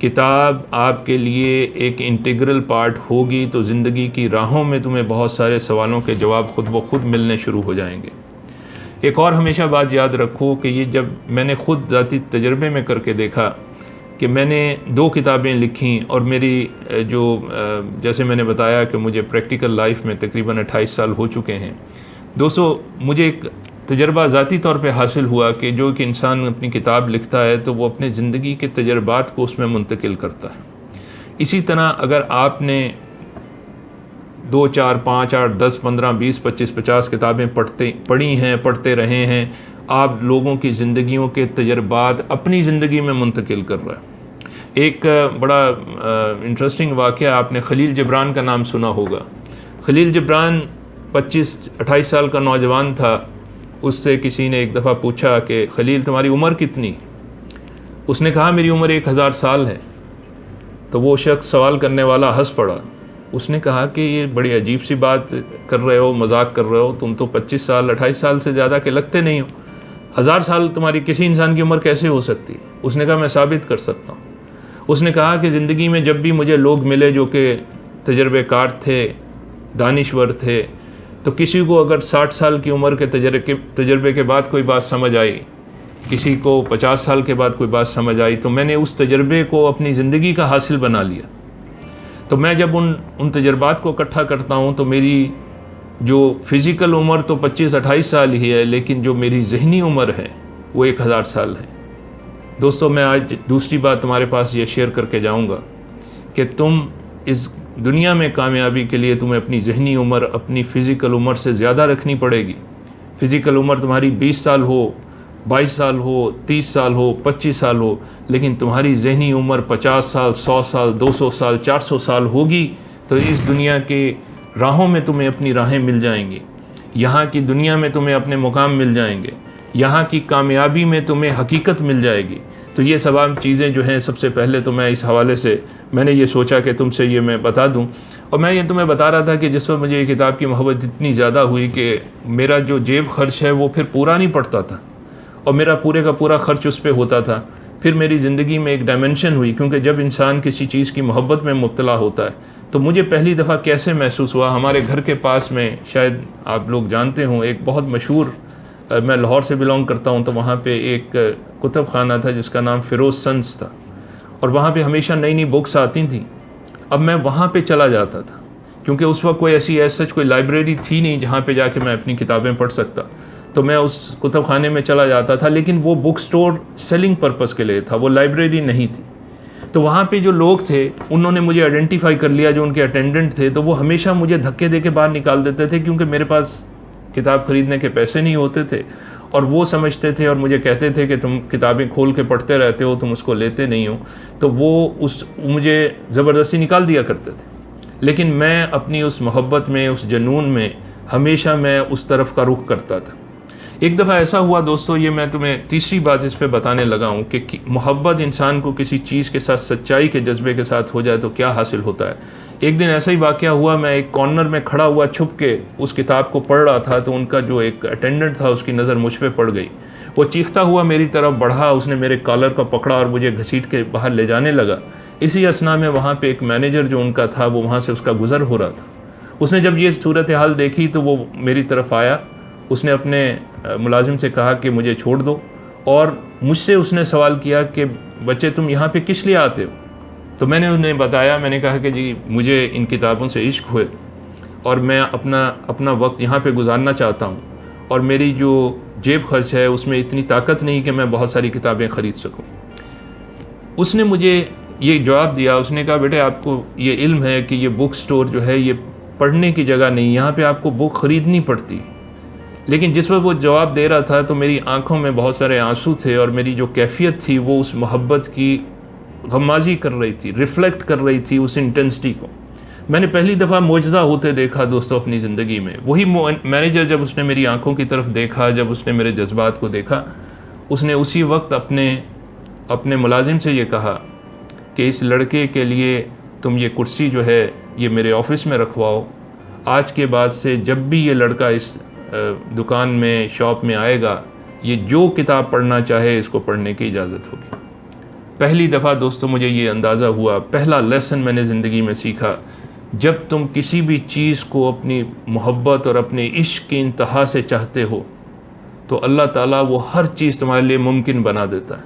किताब आपके लिए एक इंटीग्रल पार्ट होगी तो ज़िंदगी की राहों में तुम्हें बहुत सारे सवालों के जवाब खुद ब खुद मिलने शुरू हो जाएंगे। एक और हमेशा बात याद रखो कि ये जब मैंने खुद ज़ाती तजर्बे में करके देखा कि मैंने 2 किताबें लिखी और मेरी जैसे मैंने बताया कि मुझे प्रैक्टिकल लाइफ में तकरीबन 28 साल हो चुके हैं। दोस्तों, मुझे एक तजर्बा ज़ाती तौर पे हासिल हुआ कि जो एक इंसान अपनी किताब लिखता है तो वो अपने ज़िंदगी के तजर्बात को उसमें मुंतकिल करता है। इसी तरह अगर आपने 2, 4, 5, 8, 10, 15, 20, 25, 50 किताबें पढ़ते रहे हैं, आप लोगों की ज़िंदगियों के तजर्बात अपनी ज़िंदगी में मुंतकिल कर रहा है। एक बड़ा इंटरेस्टिंग वाक़या, आपने खलील जिब्रान का नाम सुना होगा। खलील जिब्रान 25-28 साल का नौजवान था। उससे किसी ने एक दफ़ा पूछा कि खलील तुम्हारी उम्र कितनी? उसने कहा मेरी उम्र 1000 साल है। तो वो शख्स सवाल करने वाला हंस पड़ा। उसने कहा कि ये बड़ी अजीब सी बात कर रहे हो, मजाक कर रहे हो, तुम तो 25 साल 28 साल से ज़्यादा के लगते नहीं हो। 1000 साल तुम्हारी किसी इंसान की उम्र कैसे हो सकती है? उसने कहा मैं साबित कर सकता हूँ। उसने कहा कि ज़िंदगी में जब भी मुझे लोग मिले जो कि तजर्बेकार थे, दानिश्वर थे, तो किसी को अगर 60 साल की उम्र के तजर्बे के बाद कोई बात समझ आई, किसी को 50 साल के बाद कोई बात समझ आई, तो मैंने उस तजर्बे को अपनी ज़िंदगी का हासिल बना लिया। तो मैं जब उन तजर्बात को इकट्ठा करता हूँ तो मेरी जो फ़िज़िकल उम्र तो 25-28 साल ही है, लेकिन जो मेरी ज़हनी उम्र है वो 1000 साल है। दोस्तों, मैं आज दूसरी बात तुम्हारे पास ये शेयर करके जाऊँगा कि तुम इस दुनिया में कामयाबी के लिए तुम्हें अपनी ज़हनी उम्र अपनी फ़िज़िकल उम्र से ज़्यादा रखनी पड़ेगी। फ़िज़िकल उम्र तुम्हारी 20 साल हो, 22 साल हो, 30 साल हो, 25 साल हो, लेकिन तुम्हारी ज़हनी उम्र 50 साल, 100 साल, 200 साल, 400 साल होगी तो इस दुनिया के राहों में तुम्हें अपनी राहें मिल जाएंगी। यहाँ की दुनिया में तुम्हें अपने मुकाम मिल जाएंगे। यहाँ की कामयाबी में तुम्हें हकीकत मिल जाएगी। तो ये तमाम चीज़ें जो हैं, सबसे पहले तो मैं इस हवाले से मैंने ये सोचा कि तुमसे ये मैं बता दूं। और मैं ये तुम्हें बता रहा था कि जिस वक्त मुझे ये किताब की मोहब्बत इतनी ज़्यादा हुई कि मेरा जो जेब खर्च है वो फिर पूरा नहीं पड़ता था और मेरा पूरे का पूरा खर्च उस पर होता था। फिर मेरी ज़िंदगी में एक डायमेंशन हुई, क्योंकि जब इंसान किसी चीज़ की मोहब्बत में मुब्तला होता है तो मुझे पहली दफ़ा कैसे महसूस हुआ, हमारे घर के पास में, शायद आप लोग जानते हों, एक बहुत मशहूर, मैं लाहौर से बिलोंग करता हूं, तो वहाँ पे एक कुतुब खाना था जिसका नाम फ़िरोज़ सन्स था और वहाँ पे हमेशा नई नई बुक्स आती थी। अब मैं वहाँ पे चला जाता था क्योंकि उस वक्त कोई ऐसी सच कोई लाइब्रेरी थी नहीं जहाँ पे जाके मैं अपनी किताबें पढ़ सकता। तो मैं उस कुतुब खाने में चला जाता था, लेकिन वो बुक स्टोर सेलिंग पर्पज़ के लिए था, वो लाइब्रेरी नहीं थी। तो वहाँ पे जो लोग थे उन्होंने मुझे आइडेंटिफाई कर लिया, जो उनके अटेंडेंट थे, तो वो हमेशा मुझे धक्के दे के बाहर निकाल देते थे क्योंकि मेरे पास किताब ख़रीदने के पैसे नहीं होते थे। और वो समझते थे और मुझे कहते थे कि तुम किताबें खोल के पढ़ते रहते हो, तुम उसको लेते नहीं हो। तो वो मुझे ज़बरदस्ती निकाल दिया करते थे। लेकिन मैं अपनी उस मोहब्बत में, उस जुनून में हमेशा मैं उस तरफ का रुख करता था। एक दफ़ा ऐसा हुआ दोस्तों, ये मैं तुम्हें तीसरी बात इस पे बताने लगा हूँ कि मोहब्बत इंसान को किसी चीज़ के साथ, सच्चाई के जज्बे के साथ हो जाए तो क्या हासिल होता है। एक दिन ऐसा ही वाक़या हुआ, मैं एक कॉर्नर में खड़ा हुआ छुप के उस किताब को पढ़ रहा था, तो उनका जो एक अटेंडेंट था उसकी नज़र मुझ पर पड़ गई। वो चीखता हुआ मेरी तरफ बढ़ा, उसने मेरे कॉलर को पकड़ा और मुझे घसीट के बाहर ले जाने लगा। इसी असना में वहाँ पे एक मैनेजर जो उनका था, वो वहाँ से उसका गुज़र हो रहा था। उसने जब ये सूरत हाल देखी तो वो मेरी तरफ आया। उसने अपने मुलाजिम से कहा कि मुझे छोड़ दो, और मुझसे उसने सवाल किया कि बच्चे तुम यहाँ पे किस लिए आते हो। तो मैंने उन्हें बताया, मैंने कहा कि जी मुझे इन किताबों से इश्क हुए और मैं अपना वक्त यहाँ पे गुजारना चाहता हूँ, और मेरी जो जेब खर्च है उसमें इतनी ताकत नहीं कि मैं बहुत सारी किताबें ख़रीद सकूँ। उसने मुझे ये जवाब दिया, उसने कहा बेटे आपको ये इल्म है कि ये बुक स्टोर जो है ये पढ़ने की जगह नहीं, यहाँ पे आपको बुक ख़रीदनी पड़ती। लेकिन जिस वक्त वो जवाब दे रहा था तो मेरी आंखों में बहुत सारे आंसू थे और मेरी जो कैफियत थी वो उस मोहब्बत की गमाजी कर रही थी, रिफ़्लेक्ट कर रही थी उस इंटेंसिटी को। मैंने पहली दफ़ा मुजज़ा होते देखा दोस्तों अपनी ज़िंदगी में। वही मैनेजर जब उसने मेरी आंखों की तरफ देखा, जब उसने मेरे जज्बात को देखा, उसने उसी वक्त अपने मुलाजिम से ये कहा कि इस लड़के के लिए तुम ये कुर्सी जो है ये मेरे ऑफ़िस में रखवाओ। आज के बाद से जब भी ये लड़का इस दुकान में, शॉप में आएगा, ये जो किताब पढ़ना चाहे इसको पढ़ने की इजाज़त होगी। पहली दफ़ा दोस्तों मुझे ये अंदाज़ा हुआ, पहला लेसन मैंने ज़िंदगी में सीखा, जब तुम किसी भी चीज़ को अपनी मोहब्बत और अपने इश्क की इंतहा से चाहते हो तो अल्लाह ताला वो हर चीज़ तुम्हारे लिए मुमकिन बना देता है।